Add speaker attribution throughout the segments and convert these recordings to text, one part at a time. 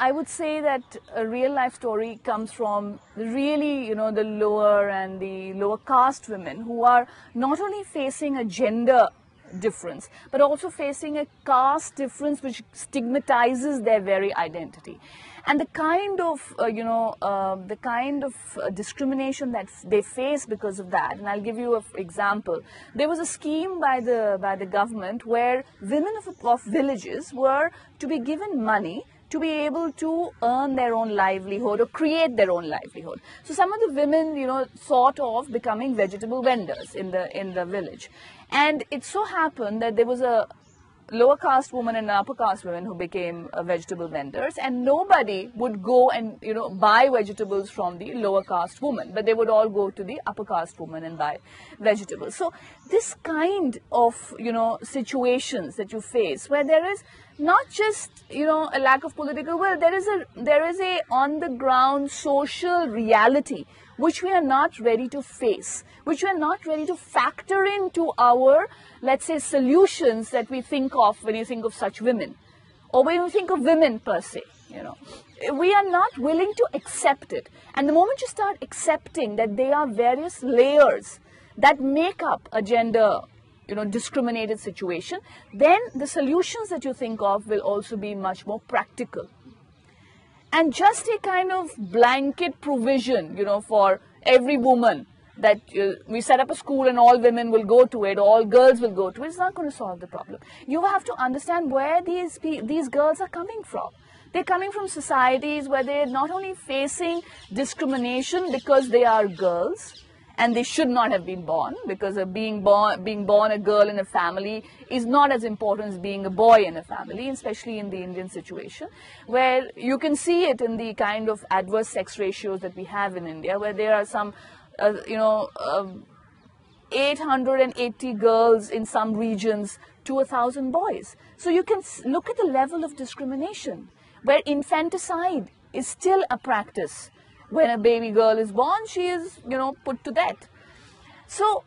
Speaker 1: I would say that a real life story comes from really, the lower and the lower caste women who are not only facing a gender difference, but also facing a caste difference which stigmatizes their very identity. And the kind of, discrimination that they face because of that. And I'll give you an example. There was a scheme by the government where women of villages were to be given money to be able to earn their own livelihood or create their own livelihood. So some of the women, thought of becoming vegetable vendors in the village. And it so happened that there was a lower caste woman and an upper caste woman who became vegetable vendors, and nobody would go and buy vegetables from the lower caste woman, but they would all go to the upper caste woman and buy vegetables. So this kind of situations that you face, where there is not just a lack of political will, there is a on the ground social reality which we are not ready to face, which we are not ready to factor into our, let's say, solutions that we think of when you think of such women, or when you think of women per se. We are not willing to accept it. And the moment you start accepting that there are various layers that make up a gender discriminated situation, then the solutions that you think of will also be much more practical. And just a kind of blanket provision, for every woman that we set up a school and all women will go to it, all girls will go to it, it's not going to solve the problem. You have to understand where these girls are coming from. They're coming from societies where they're not only facing discrimination because they are girls, and they should not have been born, because being born a girl in a family is not as important as being a boy in a family, especially in the Indian situation, where you can see it in the kind of adverse sex ratios that we have in India, where there are some 880 girls in some regions to 1,000 boys. So you can look at the level of discrimination, where infanticide is still a practice. When a baby girl is born, she is, put to death. So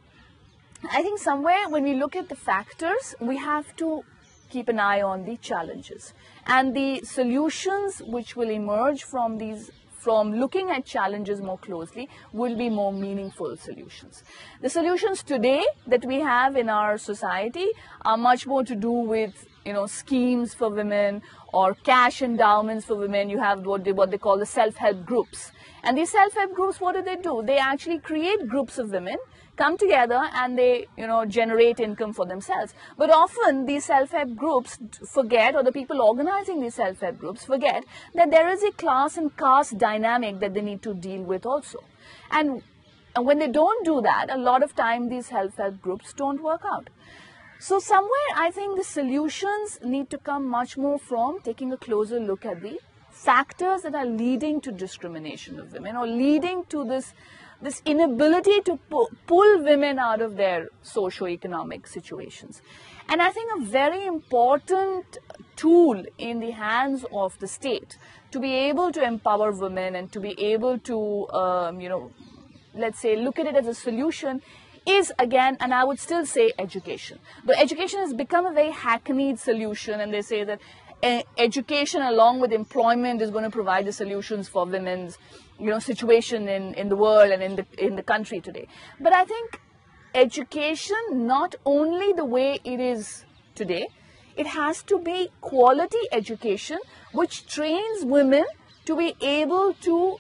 Speaker 1: I think somewhere when we look at the factors, we have to keep an eye on the challenges. And the solutions which will emerge from looking at challenges more closely will be more meaningful solutions. The solutions today that we have in our society are much more to do with schemes for women or cash endowments for women. You have what they call the self-help groups. And these self-help groups, what do? They actually create groups of women, come together, and they, generate income for themselves. But often these self-help groups forget, or the people organizing these self-help groups forget, that there is a class and caste dynamic that they need to deal with also. And when they don't do that, a lot of time these self-help groups don't work out. So somewhere I think the solutions need to come much more from taking a closer look at the factors that are leading to discrimination of women, or leading to this inability to pull women out of their socio-economic situations. And I think a very important tool in the hands of the state to be able to empower women and to be able to, let's say, look at it as a solution is, again, and I would still say, education. But education has become a very hackneyed solution, and they say that education along with employment is going to provide the solutions for women's situation in the world and in the country today. But I think education, not only the way it is today, it has to be quality education which trains women to be able to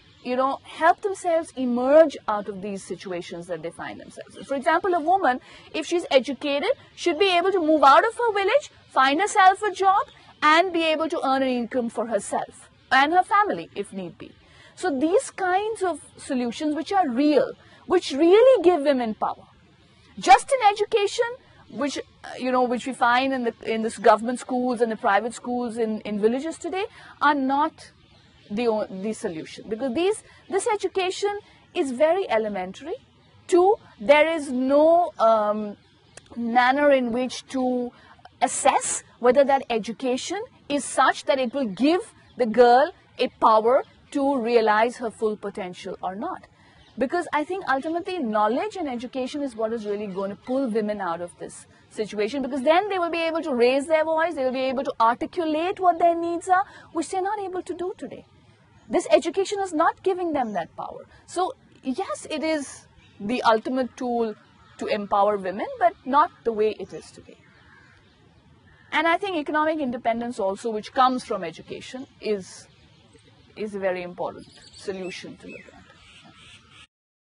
Speaker 1: help themselves emerge out of these situations that they find themselves in. For example, a woman, if she's educated, should be able to move out of her village, find herself a job, and be able to earn an income for herself and her family if need be. So these kinds of solutions which are real, which really give women power. Just in education, which we find in this government schools and the private schools in villages today, are not the solution, because this education is very elementary. Two, there is no manner in which to assess whether that education is such that it will give the girl a power to realize her full potential or not. Because I think ultimately knowledge and education is what is really going to pull women out of this situation, because then they will be able to raise their voice, they will be able to articulate what their needs are, which they're not able to do today. This education is not giving them that power. So yes, it is the ultimate tool to empower women, but not the way it is today. And I think economic independence also, which comes from education, is a very important solution to look at.